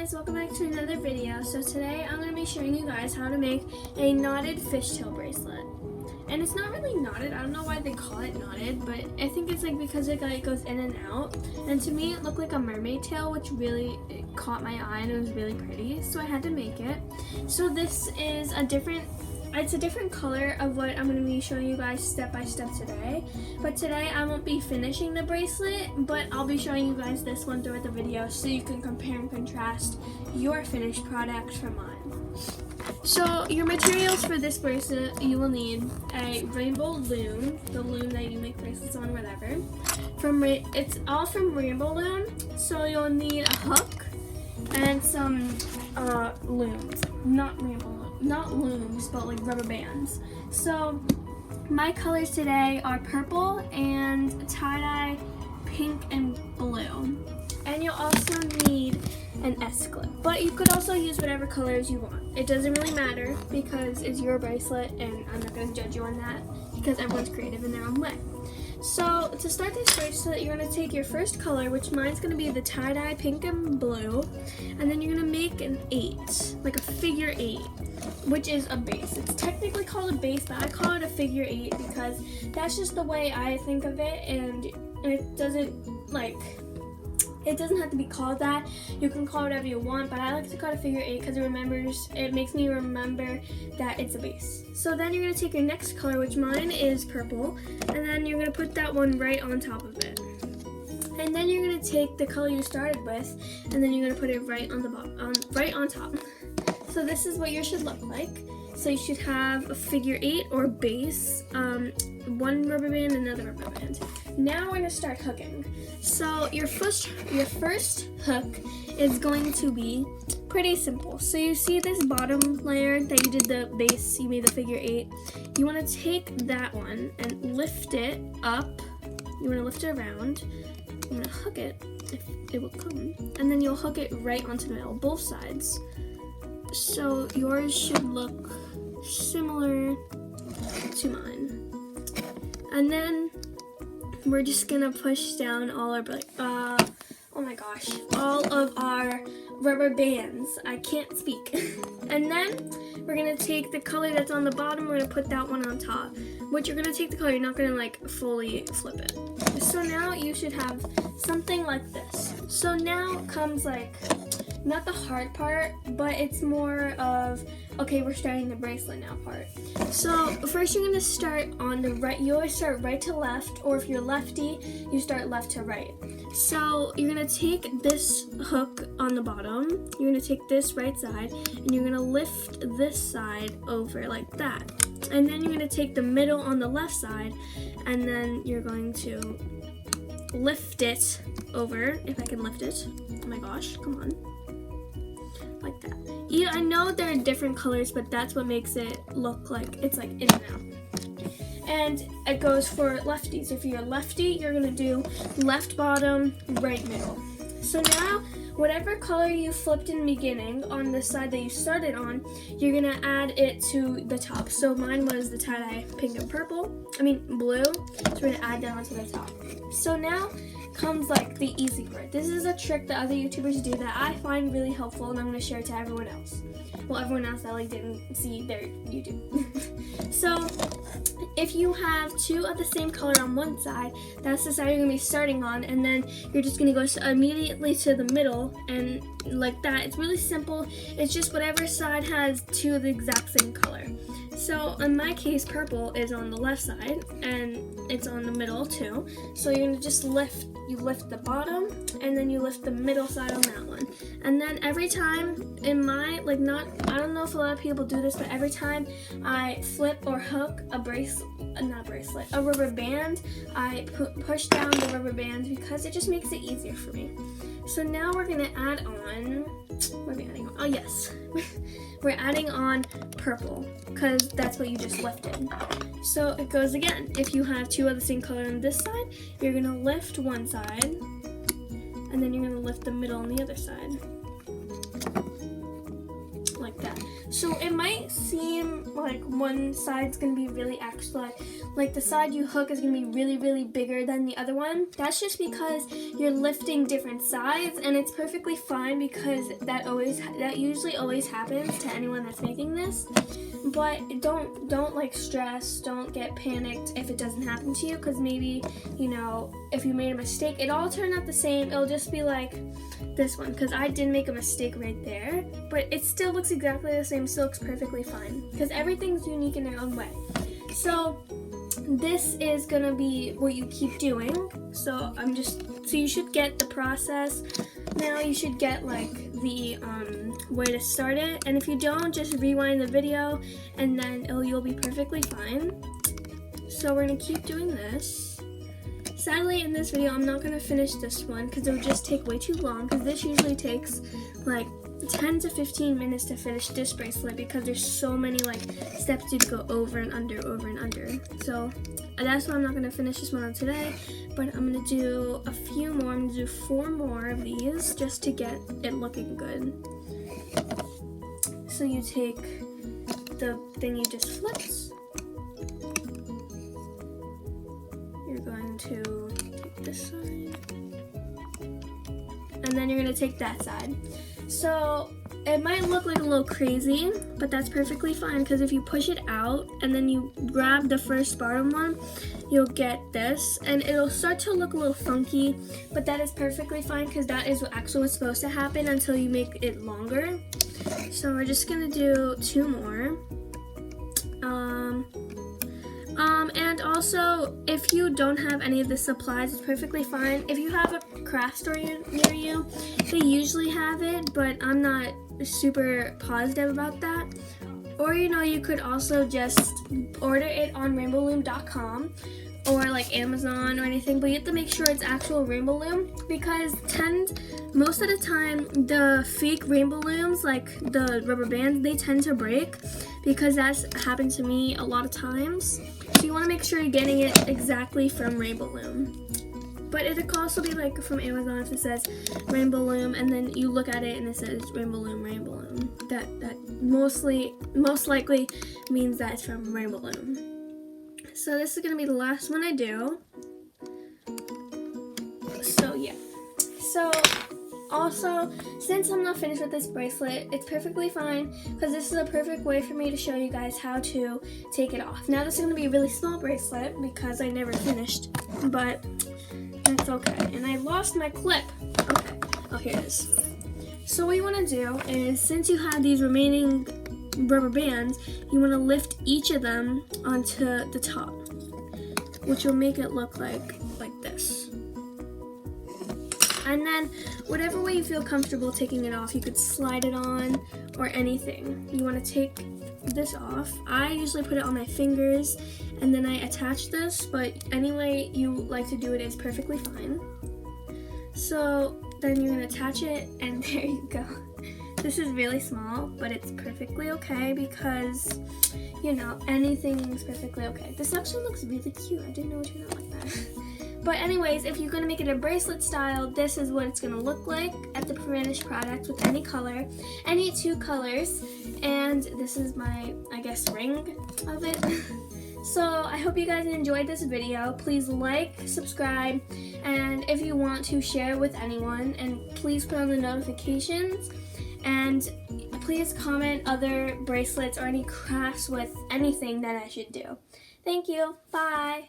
guys, welcome back to another video. So today I'm going to be showing you guys how to make a knotted fishtail bracelet. And it's not really knotted, I don't know why they call it knotted, but I think it's like because it goes in and out. And to me it looked like a mermaid tail, which really caught my eye and it was really pretty, so I had to make it. So this is a different color of what I'm going to be showing you guys step by step today. But today I won't be finishing the bracelet, but I'll be showing you guys this one throughout the video so you can compare and contrast your finished product from mine. So your materials for this bracelet, you will need a rainbow loom, the loom that you make bracelets on, whatever. It's all from Rainbow Loom, so you'll need a hook and some looms, not looms, but like rubber bands. So my colors today are purple and tie-dye pink and blue. And you'll also need an S-clip, but you could also use whatever colors you want. It doesn't really matter because it's your bracelet and I'm not going to judge you on that because everyone's creative in their own way. So to start this bracelet, you're going to take your first color, which mine's going to be the tie-dye pink and blue, and then you're going to make an 8, like a figure 8, which is a base. It's technically called a base, but I call it a figure 8 because that's just the way I think of it, and it doesn't have to be called that. You can call it whatever you want, but I like to call it a figure 8 because it makes me remember that it's a base. So then you're going to take your next color, which mine is purple, and then you're going to put that one right on top of it. And then you're going to take the color you started with, and then you're going to put it right on the bottom, right on top. So this is what yours should look like. So you should have a figure 8 or base, one rubber band, another rubber band. Now we're gonna start hooking. So your first hook is going to be pretty simple. So you see this bottom layer that you did the base, you made the figure 8. You wanna take that one and lift it up. You wanna lift it around. You wanna hook it, if it will come. And then you'll hook it right onto the middle, both sides. So yours should look similar to mine. And then we're just gonna push down all our all of our rubber bands. I can't speak. And then we're gonna take the color that's on the bottom, we're gonna put that one on top. But you're gonna take the color, you're not gonna like fully flip it. So now you should have something like this. So now comes like, not the hard part, but it's more of, okay, we're starting the bracelet now part. So first you're gonna start on the right. You always start right to left, or if you're lefty, you start left to right. So you're gonna take this hook on the bottom, you're gonna take this right side, and you're gonna lift this side over like that. And then you're gonna take the middle on the left side, and then you're going to lift it over, if I can lift it. Oh my gosh, come on. Like that. Yeah, I know there are different colors, but that's what makes it look like it's like in and out. And it goes for lefties. If you're a lefty, you're gonna do left bottom, right middle. So now, whatever color you flipped in the beginning on the side that you started on, you're gonna add it to the top. So mine was the tie-dye pink and blue. So we're gonna add that onto the top. So now comes like the easy part. This is a trick that other YouTubers do that I find really helpful, and I'm gonna share it to everyone else. Well, everyone else that like didn't see their YouTube. So if you have two of the same color on one side, that's the side you're gonna be starting on, and then you're just gonna go immediately to the middle, and like that. It's really simple. It's just whatever side has two of the exact same color. So in my case, purple is on the left side and it's on the middle too. So you're gonna just lift the bottom and then you lift the middle side on that one. And then every time in my, I don't know if a lot of people do this, but every time I flip or hook a rubber band, I push down the rubber band because it just makes it easier for me. So now we're gonna add on, what are we adding on? Oh yes, we're adding on purple because that's what you just lifted. So it goes again. If you have two of the same color on this side, you're gonna lift one side, and then you're gonna lift the middle on the other side, like that. So it might seem like one side's gonna be really extra, like the side you hook is gonna be really, really bigger than the other one. That's just because you're lifting different sides, and it's perfectly fine because that usually always happens to anyone that's making this. But don't like stress, don't get panicked if it doesn't happen to you, because maybe, you know, if you made a mistake, it all turned out the same. It'll just be like this one, because I did make a mistake right there, but it still looks exactly the same, still looks perfectly fine, because everything's unique in their own way. So this is gonna be what you keep doing. So you should get the process now. You should get like the way to start it, and if you don't, just rewind the video and then you'll be perfectly fine. So we're gonna keep doing this. Sadly, in this video I'm not gonna finish this one because it would just take way too long, because this usually takes like 10 to 15 minutes to finish this bracelet, because there's so many like steps to go over and under. So that's why I'm not gonna finish this one today, but I'm gonna do a few more. I'm gonna do 4 more of these just to get it looking good. So you take the thing you just flipped. You're going to take this side, and then you're gonna take that side. So it might look like a little crazy, but that's perfectly fine, because if you push it out and then you grab the first bottom one, you'll get this, and it'll start to look a little funky, but that is perfectly fine, because that is actually what's supposed to happen until you make it longer. So we're just gonna do 2 more. And also, if you don't have any of the supplies, it's perfectly fine. If you have a craft store near you, they usually have it, but I'm not super positive about that. Or, you know, you could also just order it on rainbowloom.com or like Amazon or anything, but you have to make sure it's actual Rainbow Loom, because most of the time the fake Rainbow Looms, like the rubber bands, they tend to break, because that's happened to me a lot of times. So you want to make sure you're getting it exactly from Rainbow Loom. But it could also be like from Amazon if it says Rainbow Loom, and then you look at it and it says Rainbow Loom, Rainbow Loom. That most likely means that it's from Rainbow Loom. So this is gonna be the last one I do. So yeah. So also, since I'm not finished with this bracelet, it's perfectly fine, because this is a perfect way for me to show you guys how to take it off. Now this is going to be a really small bracelet because I never finished, but that's okay. And I lost my clip. Okay, oh, here it is. So what you want to do is, since you have these remaining rubber bands, you want to lift each of them onto the top, which will make it look like this. And then whatever way you feel comfortable taking it off, you could slide it on or anything. You want to take this off. I usually put it on my fingers and then I attach this, but any way you like to do it is perfectly fine. So then you're going to attach it, and there you go. This is really small, but it's perfectly okay, because, you know, anything is perfectly okay. This actually looks really cute. I didn't know it turned out like that. But anyways, if you're going to make it a bracelet style, this is what it's going to look like at the finished product with any color. Any 2 colors. And this is my, I guess, ring of it. So I hope you guys enjoyed this video. Please like, subscribe, and if you want to, share it with anyone. And please put on the notifications. And please comment other bracelets or any crafts with anything that I should do. Thank you. Bye.